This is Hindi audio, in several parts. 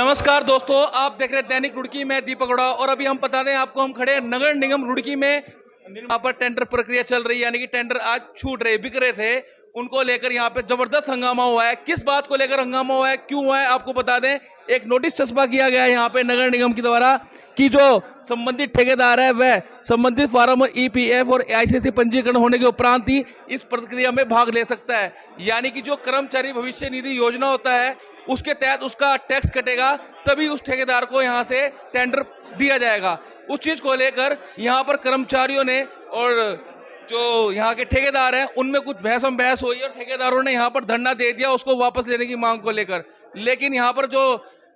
नमस्कार दोस्तों, आप देख रहे हैं दैनिक रुड़की में दीपक उड़ा। और अभी हम बता दें आपको, हम खड़े हैं नगर निगम रुड़की में। यहाँ पर टेंडर प्रक्रिया चल रही है, यानी कि टेंडर आज छूट रहे, बिक रहे थे, उनको लेकर यहाँ पे जबरदस्त हंगामा हुआ है। किस बात को लेकर हंगामा हुआ है, क्यों हुआ है, आपको बता दें। एक नोटिस छपा किया गया है यहाँ पे नगर निगम के द्वारा कि जो संबंधित ठेकेदार है वह संबंधित फार्म और ईपीएफ और आईसीसी पंजीकरण होने के उपरांत ही इस प्रक्रिया में भाग ले सकता है। यानी कि जो कर्मचारी भविष्य निधि योजना होता है उसके तहत उसका टैक्स कटेगा, तभी उस ठेकेदार को यहाँ से टेंडर दिया जाएगा। उस चीज को लेकर यहाँ पर कर्मचारियों ने और जो यहाँ के ठेकेदार हैं उनमें कुछ बहस हुई और ठेकेदारों ने यहाँ पर धरना दे दिया उसको वापस लेने की मांग को लेकर। लेकिन यहाँ पर जो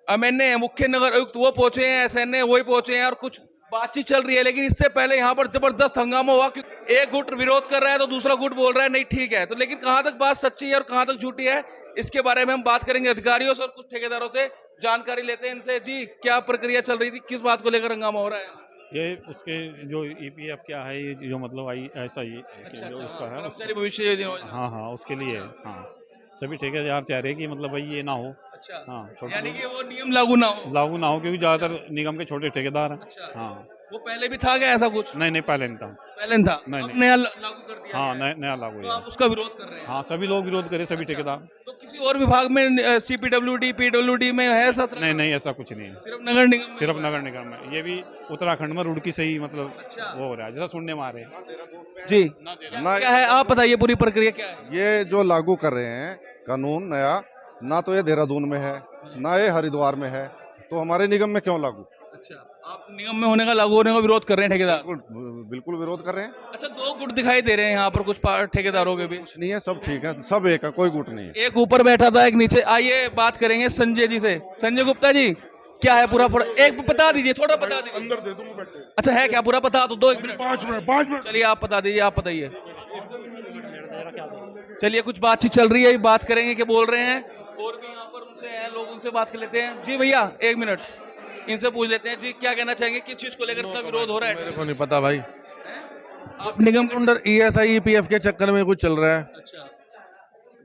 एमएनए मुख्य नगर आयुक्त वो पहुंचे हैं, एसएनए वही पहुंचे हैं और कुछ बातचीत चल रही है। लेकिन इससे पहले यहाँ पर जबरदस्त हंगामा हुआ, क्योंकि एक गुट विरोध कर रहा है तो दूसरा गुट बोल रहा है नहीं ठीक है। तो लेकिन कहां तक बात सच्ची है और कहां तक झूठी है, इसके बारे में हम बात करेंगे अधिकारियों से और कुछ ठेकेदारों से जानकारी लेते हैं इनसे। जी, क्या प्रक्रिया चल रही थी, किस बात को लेकर हंगामा हो रहा है? ये उसके जो ईपीएफ क्या है, ये जो मतलब आई ऐसा ही अच्छा जो अच्छा, उसका है कर्मचारी भविष्य योजना। हाँ हाँ उसके लिए है। अच्छा। हाँ, सभी ठेकेदार चाह रहे हैं कि मतलब भाई ये ना हो। अच्छा, हाँ, यानी कि वो नियम लागू ना हो। लागू ना हो, क्योंकि ज़्यादातर निगम के छोटे ठेकेदार हैं। अच्छा, हाँ, वो पहले भी था क्या ऐसा कुछ? नहीं नहीं, पहले नहीं था। पहले नहीं था, नहीं अब नहीं, नया लागू कर दिया हाँ गया है। नया लागू तो है। आप उसका विरोध कर रहे हैं? हाँ, सभी लोग विरोध करे, सभी अच्छा, ठेकेदार। तो किसी और विभाग में सीपीडब्ल्यूडी पीडब्ल्यूडी में है ऐसा? नहीं नहीं, ऐसा कुछ नहीं है, सिर्फ नगर निगम में सिर्फ हुआ है? नगर निगम में। ये भी उत्तराखंड में रुड़की से ही मतलब अच्छा। वो हो रहा है, जैसा सुनने में आ रहे हैं। जी, ना क्या है आप बताइए, पूरी प्रक्रिया क्या है? ये जो लागू कर रहे हैं कानून नया, ना तो ये देहरादून में है ना ये हरिद्वार में है, तो हमारे निगम में क्यों लागू? अच्छा, आप निगम में होने का, लागू होने का विरोध कर रहे हैं ठेकेदार? बिल्कुल बिल्कुल विरोध कर रहे हैं। अच्छा, दो गुट दिखाई दे रहे हैं यहाँ पर कुछ ठेकेदारों के भी। कुछ नहीं है, सब ठीक है, सब एक है, कोई गुट नहीं है। एक ऊपर बैठा था, एक नीचे। आइए बात करेंगे संजय जी से। संजय गुप्ता जी, क्या है पूरा एक बता दीजिए, थोड़ा बता दीजिए। अंदर दे दूंगा बैठे। अच्छा, है क्या पूरा पता? तो दो एक मिनट, 5 मिनट। चलिए आप बता दीजिए, आप बताइए। चलिए, कुछ बातचीत चल रही है, बात करेंगे क्या बोल रहे हैं। और भी यहाँ पर उनसे हैं लोग, उनसे बात कर लेते हैं। जी भैया, एक मिनट, इनसे पूछ लेते हैं। जी, क्या कहना चाहेंगे, किस चीज को लेकर इतना विरोध हो रहा है? मेरे को नहीं पता भाई, आप निगम के अंडर ईएसआई ईपीएफ के चक्कर में कुछ चल रहा है। अच्छा,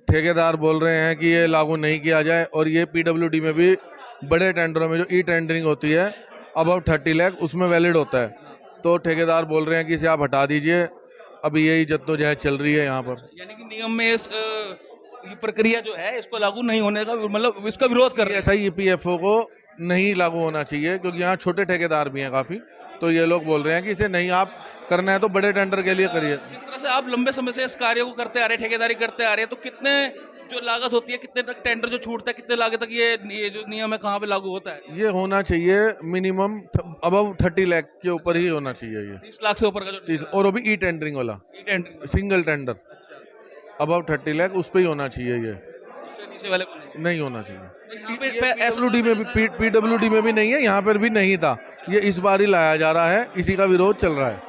ठेकेदार बोल रहे हैं कि ये लागू नहीं किया जाए, और ये पीडब्ल्यूडी में भी बड़े टेंडरों में जो ई टेंडरिंग होती है अबव 30 लाख, उसमें वैलिड होता है। तो ठेकेदार बोल रहे हैं कि इसे आप हटा दीजिए। अभी यही जद्दोजहद चल रही है यहाँ पर। यानी कि निगम में इस ये प्रक्रिया जो है इसको लागू नहीं होने का, मतलब इसका विरोध कर रहे हैं। ईएसआई ईपीएफओ को नहीं लागू होना चाहिए, क्योंकि यहाँ छोटे ठेकेदार भी हैं काफ़ी। तो ये लोग बोल रहे हैं कि इसे नहीं, आप करना है तो बड़े टेंडर के लिए करिए। जिस तरह से आप लंबे समय से इस कार्य को करते आ रहे हैं, ठेकेदारी करते आ रहे हैं, तो कितने जो लागत होती है, कितने तक टेंडर जो छूटता है, कितने लागत तक ये जो नियम है कहाँ पे लागू होता है? ये होना चाहिए मिनिमम अबव 30 लाख के ऊपर ही होना चाहिए ये। 30 लाख से ऊपर का जो 30, और वो भी ई टेंडरिंग वाला, ई टेंडर। सिंगल टेंडर अच्छा, अबव 30 लाख, उस पे ही होना चाहिए ये, उससे नीचे वाले को नहीं। नहीं होना चाहिए। यहाँ पे पीडब्ल्यूडी में भी, पीडब्ल्यूडी में भी नहीं है, यहाँ पर भी नहीं था। ये इस बार ही लाया जा रहा है, इसी का विरोध चल रहा है।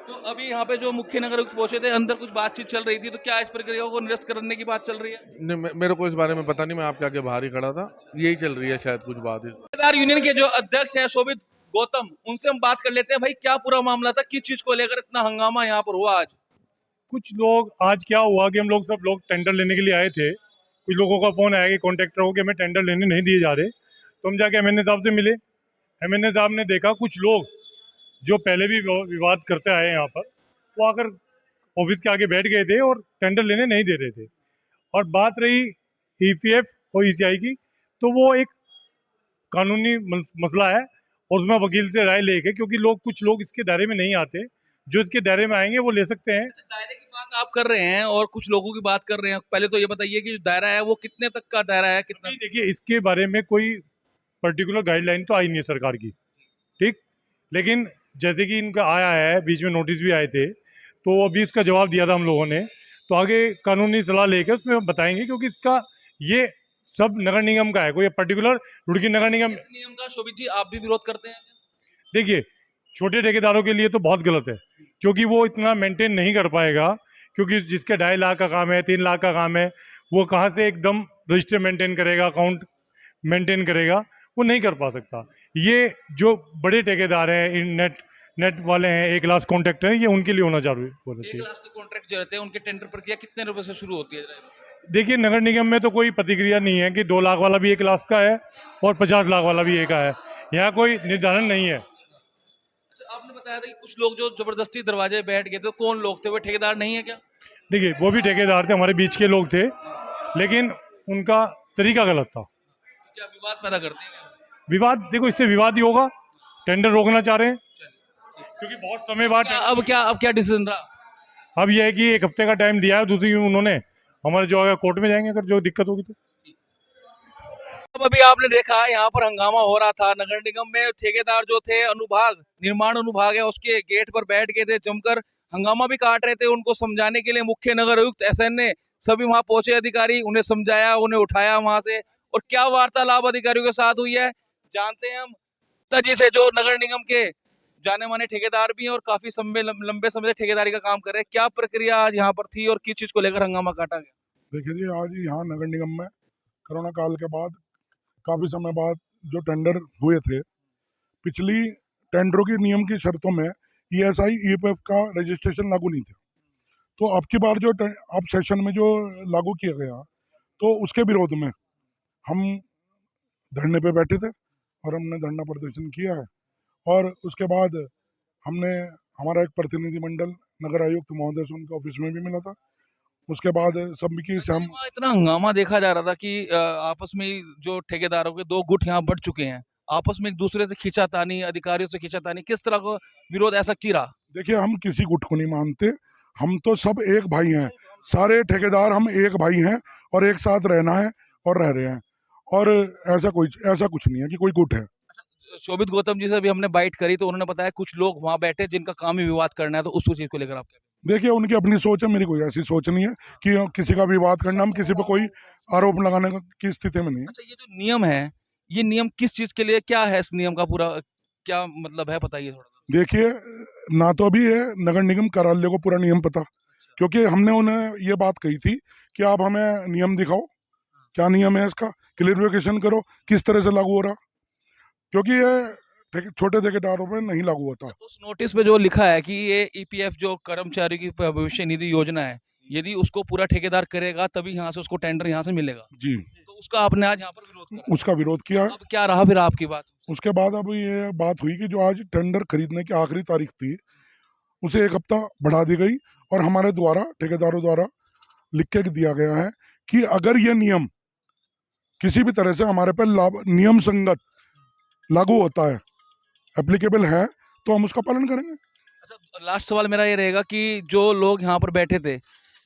तो अभी यहाँ पे जो मुख्य नगर पहुंचे थे, अंदर कुछ बातचीत चल रही थी, तो क्या इस प्रक्रिया को निरस्त करने की बात चल रही है? नहीं, मेरे को इस बारे में पता नहीं, मैं आपके आगे बाहर ही खड़ा था। यही चल रही है शायद कुछ बात। ठेकेदार यूनियन के जो अध्यक्ष हैं शोभित गौतम, उनसे हम बात कर लेते हैं। भाई, क्या पूरा मामला था, किस चीज को लेकर इतना हंगामा यहाँ पर हुआ आज? कुछ लोग, आज क्या हुआ कि हम लोग सब लोग टेंडर लेने के लिए आए थे। कुछ लोगों का फोन आया कि कॉन्ट्रैक्टर को कि हमें टेंडर लेने नहीं दिए जा रहे। तो हम जाके एमएनए साहब से मिले। एमएनए साहब ने देखा कुछ लोग जो पहले भी विवाद करते आए यहाँ पर, वो आकर ऑफिस के आगे बैठ गए थे और टेंडर लेने नहीं दे रहे थे। और बात रही ईपीएफ और ईसीआई की, तो वो एक कानूनी मसला है और उसमें वकील से राय लेके, क्योंकि कुछ लोग इसके दायरे में नहीं आते, जो इसके दायरे में आएंगे वो ले सकते हैं। अच्छा, दायरे की बात आप कर रहे हैं और कुछ लोगों की बात कर रहे हैं। पहले तो ये बताइए कि जो दायरा है वो कितने तक का दायरा है, कितना? देखिए, इसके बारे में कोई पर्टिकुलर गाइडलाइन तो आई नहीं है सरकार की, ठीक। लेकिन जैसे कि इनका आया है, बीच में नोटिस भी आए थे, तो अभी इसका जवाब दिया था हम लोगों ने। तो आगे कानूनी सलाह लेकर उसमें हम बताएंगे, क्योंकि इसका ये सब नगर निगम का है, कोई पर्टिकुलर रुड़की नगर निगम। इस नियम का शोभित जी आप भी विरोध करते हैं? देखिए, छोटे ठेकेदारों के लिए तो बहुत गलत है, क्योंकि वो इतना मेंटेन नहीं कर पाएगा। क्योंकि जिसके 2.5 लाख का काम है, 3 लाख का काम है, वो कहाँ से एकदम रजिस्टर मेंटेन करेगा, अकाउंट मेंटेन करेगा, वो नहीं कर पा सकता। ये जो बड़े ठेकेदार हैं, नेट वाले हैं, 1 लाख कॉन्ट्रैक्टर हैं, ये उनके लिए होना जरूरी होना चाहिए। 1 लाख के कॉन्ट्रैक्ट जो रहते हैं उनके टेंडर प्रक्रिया कितने रुपए से शुरू होती है? देखिए नगर निगम में तो कोई प्रतिक्रिया नहीं है कि 2 लाख वाला भी 1 लाख का है और 50 लाख वाला भी एक का है। यहाँ कोई निर्धारण नहीं है। अच्छा, आपने बताया था कि कुछ लोग जो जबरदस्ती दरवाजे पे बैठ गए थे, कौन लोग थे? वो ठेकेदार नहीं है क्या? देखिए वो भी ठेकेदार थे, हमारे बीच के लोग थे, लेकिन उनका तरीका गलत था। तो क्या विवाद पैदा करते हैं क्या? विवाद, देखो इससे विवाद ही होगा। टेंडर रोकना चाह रहे हैं चलिए। क्योंकि बहुत समय बाद अब क्या डिसीजन रहा? अब यह है कि 1 हफ्ते का टाइम दिया है, दूसरी उन्होंने हमारे जो है कोर्ट में जाएंगे अगर जो दिक्कत होगी तो। अब अभी आपने देखा यहाँ पर हंगामा हो रहा था नगर निगम में। ठेकेदार जो थे, अनुभाग, निर्माण अनुभाग है, उसके गेट पर बैठ गए थे, जमकर हंगामा भी काट रहे थे। उनको समझाने के लिए मुख्य नगर आयुक्त एसएन ने सभी वहां पहुंचे अधिकारी, उन्हें समझाया, उन्हें उठाया वहां से। और क्या वार्तालाप अधिकारियों के साथ हुई है जानते हैं हम। जी से जो नगर निगम के जाने माने ठेकेदार भी हैं और काफी लंबे समय से ठेकेदारी का काम कर रहे हैं। क्या प्रक्रिया आज यहाँ पर थी और किस चीज को लेकर हंगामा काटा गया? देखिए जी, आज यहाँ नगर निगम में कोरोना काल के बाद काफ़ी समय बाद जो टेंडर हुए थे, पिछली टेंडरों के नियम की शर्तों में ईएसआई ईपीएफ का रजिस्ट्रेशन लागू नहीं था। तो अब की बार जो अब सेशन में जो लागू किया गया, तो उसके विरोध में हम धरने पे बैठे थे और हमने धरना प्रदर्शन किया है। और उसके बाद हमने हमारा एक प्रतिनिधिमंडल नगर आयुक्त महोदय से उनके ऑफिस में भी मिला था। उसके बाद सबकी से हम वहाँ इतना हंगामा देखा जा रहा था कि आपस में ही जो ठेकेदारों के दो गुट यहाँ बढ़ चुके हैं, आपस में एक दूसरे से खींचातानी, अधिकारियों से खींचातानी, किस तरह का विरोध ऐसा क्यों रहा? देखिए, हम किसी गुट को नहीं मानते, हम तो सब एक भाई हैं, सारे ठेकेदार हम एक भाई हैं और एक साथ रहना है और रह रहे हैं। और ऐसा कुछ नहीं है कि कोई गुट है। शोभित गौतम जी से भी हमने बाइट करी तो उन्होंने बताया कुछ लोग वहां बैठे जिनका काम ही विवाद करना है, तो उस चीज को लेकर आप क्या? देखिए, उनकी अपनी सोच है, मेरी कोई ऐसी सोच नहीं है कि किसी का विवाद करना, हम किसी पर कोई आरोप लगाने की स्थिति में नहीं है। अच्छा, ये जो नियम है, ये नियम किस चीज के लिए, क्या है इस नियम का पूरा क्या मतलब है, बताइए थोड़ा सा। देखिए, ना तो अभी है नगर निगम कार्यालय को पूरा नियम पता, क्योंकि हमने उन्हें ये बात कही थी कि आप हमें नियम दिखाओ, क्या नियम है इसका, क्लियरिफिकेशन करो, किस तरह से लागू हो रहा, क्योंकि ये छोटे ठेकेदारों पर नहीं लागू होता। उस नोटिस पे जो लिखा है कि ये ईपीएफ जो कर्मचारी की भविष्य निधि योजना है, यदि उसको पूरा ठेकेदार करेगा तभी यहाँ से उसको टेंडर यहाँ से मिलेगा, जी, तो उसका आपने आज यहाँ पर विरोध करा। उसका विरोध किया है। अब क्या रहा फिर आपकी बात? उसके बाद अब ये बात हुई कि जो आज टेंडर खरीदने की आखिरी तारीख थी, उसे 1 हफ्ता बढ़ा दी गई और हमारे द्वारा, ठेकेदारों द्वारा लिख के दिया गया है कि अगर ये नियम किसी भी तरह से हमारे पर नियम संगत लागू होता है, एप्लीकेबल है, तो हम उसका पालन करेंगे। अच्छा, लास्ट सवाल मेरा ये रहेगा कि जो लोग यहाँ पर बैठे थे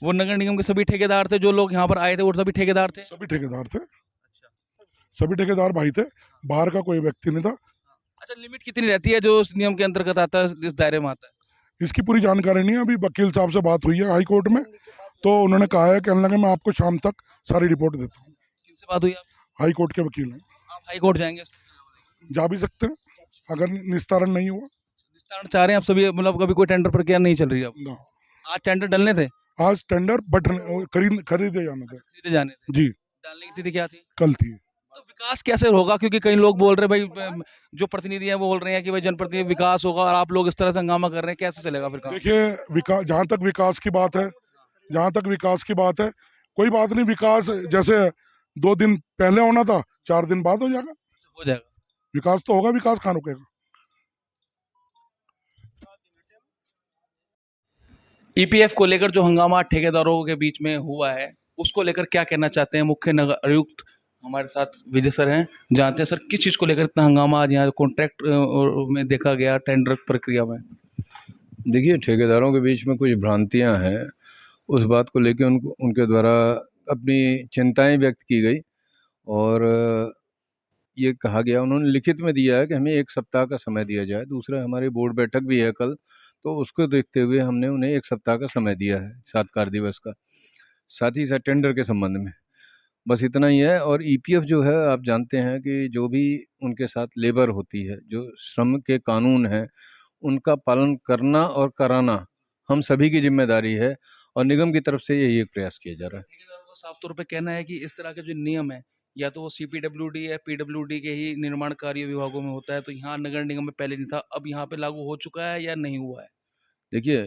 वो नगर निगम के सभी ठेकेदार थे? जो लोग यहाँ पर आए थे वो सभी ठेकेदार थे? सभी ठेकेदार थे, अच्छा। सभी ठेकेदार भाई थे, बाहर का कोई व्यक्ति नहीं था। अच्छा, लिमिट कितनी रहती है जो उस नियम के अंतर्गत आता है, इस दायरे में आता है? इसकी पूरी जानकारी नहीं है। अभी वकील साहब से बात हुई है हाई कोर्ट में, तो उन्होंने कहा है, कहने लगे मैं आपको शाम तक सारी रिपोर्ट देता हूँ। किनसे बात हुई आपकी? हाई कोर्ट के वकील हैं, आप हाई कोर्ट जाएंगे? जा भी सकते हैं अगर निस्तारण नहीं हुआ। विस्तार चाह रहे हैं आप सभी, मतलब कभी कोई टेंडर प्रक्रिया नहीं चल रही है अब? ना, आज टेंडर डलने थे, आज टेंडर खरीदे जाने थे। खरीदे जाने थे, जी, डालने की तिथि क्या थी? कल थी। तो विकास कैसे होगा? क्योंकि कई लोग बोल रहे हैं भाई, जो प्रतिनिधि हैं वो बोल रहे हैं कि भाई जनप्रतिनिधि विकास होगा और आप लोग इस तरह से हंगामा कर रहे हैं, कैसे चलेगा फिर काम? देखिए, विकास, जहाँ तक विकास की बात है, जहाँ तक विकास की बात है, कोई बात नहीं। विकास जैसे 2 दिन पहले होना था, 4 दिन बाद हो जाएगा। हो जाएगा। विकास तो होगा, विकास कहाँ रुकेगा। ईपीएफ को लेकर जो हंगामा ठेकेदारों के बीच में हुआ है, उसको लेकर क्या कहना चाहते हैं मुख्य नगर आयुक्त? हमारे साथ विजय सर हैं, जानते हैं सर किस चीज़ को लेकर इतना हंगामा आज यहाँ कॉन्ट्रैक्ट में देखा गया, टेंडर प्रक्रिया में? देखिए, ठेकेदारों के बीच में कुछ भ्रांतियां हैं, उस बात को लेकर उनके द्वारा अपनी चिंताएं व्यक्त की गई और ये कहा गया, उन्होंने लिखित में दिया है कि हमें 1 सप्ताह का समय दिया जाए। दूसरा, हमारी बोर्ड बैठक भी है कल, तो उसको देखते हुए हमने उन्हें 1 सप्ताह का समय दिया है, 7 कार्य दिवस का, साथ ही साथ टेंडर के संबंध में। बस इतना ही है। और ईपीएफ जो है, आप जानते हैं कि जो भी उनके साथ लेबर होती है, जो श्रम के कानून हैं, उनका पालन करना और कराना हम सभी की जिम्मेदारी है और निगम की तरफ से यही एक प्रयास किया जा रहा है। ठेकेदारों का साफ तौर पे कहना है कि इस तरह के जो नियम है, या तो वो सीपीडब्ल्यूडी या पीडब्ल्यूडी के ही निर्माण कार्य विभागों में होता है, तो यहाँ नगर निगम में पहले नहीं था, अब यहाँ पे लागू हो चुका है या नहीं हुआ है? देखिए,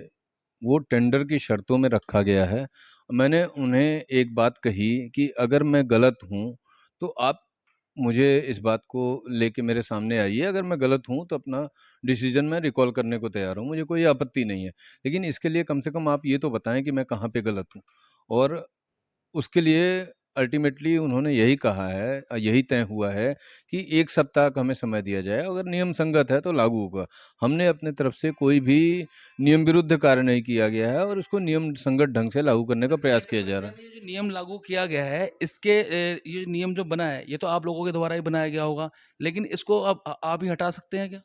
वो टेंडर की शर्तों में रखा गया है। मैंने उन्हें एक बात कही कि अगर मैं गलत हूँ तो आप मुझे इस बात को लेके मेरे सामने आइए, अगर मैं गलत हूँ तो अपना डिसीजन मैं रिकॉल करने को तैयार हूँ, मुझे कोई आपत्ति नहीं है। लेकिन इसके लिए कम से कम आप ये तो बताएं कि मैं कहाँ पे गलत हूँ। और उसके लिए अल्टीमेटली उन्होंने यही कहा है, यही तय हुआ है कि 1 सप्ताह का हमें समय दिया जाए, अगर नियम संगत है तो लागू होगा। हमने अपने तरफ से कोई भी नियम विरुद्ध कार्य नहीं किया गया है और उसको नियम संगत ढंग से लागू करने का प्रयास किया जा रहा है। ये जो नियम लागू किया गया है इसके ये नियम जो बना है ये तो आप लोगों के द्वारा ही बनाया गया होगा, लेकिन इसको अब आप ही हटा सकते हैं क्या?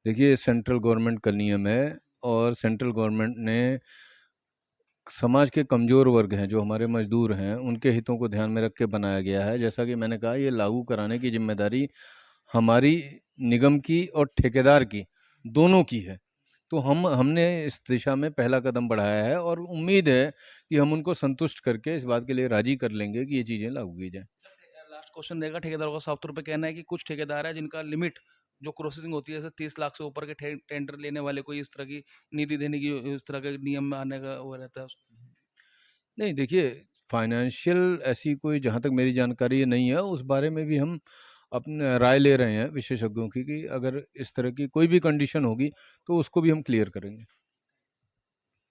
देखिए, सेंट्रल गवर्नमेंट का नियम है और सेंट्रल गवर्नमेंट ने समाज के कमज़ोर वर्ग हैं, जो हमारे मज़दूर हैं, उनके हितों को ध्यान में रख के बनाया गया है। जैसा कि मैंने कहा, ये लागू कराने की ज़िम्मेदारी हमारी निगम की और ठेकेदार की, दोनों की है। तो हमने इस दिशा में पहला कदम बढ़ाया है और उम्मीद है कि हम उनको संतुष्ट करके इस बात के लिए राज़ी कर लेंगे कि ये चीज़ें लागू की जाएँ। लास्ट क्वेश्चन रहेगा, ठेकेदारों का साफ तौर पे कहना है कि कुछ ठेकेदार है जिनका लिमिट जो क्रॉसिंग होती है, जैसे 30 लाख से ऊपर के टेंडर लेने वाले कोई इस तरह की निधि देने की इस तरह के नियम में आने का वो रहता है उसको। नहीं, देखिए, फाइनेंशियल ऐसी कोई, जहाँ तक मेरी जानकारी है, नहीं है। उस बारे में भी हम अपने राय ले रहे हैं विशेषज्ञों की कि अगर इस तरह की कोई भी कंडीशन होगी तो उसको भी हम क्लियर करेंगे।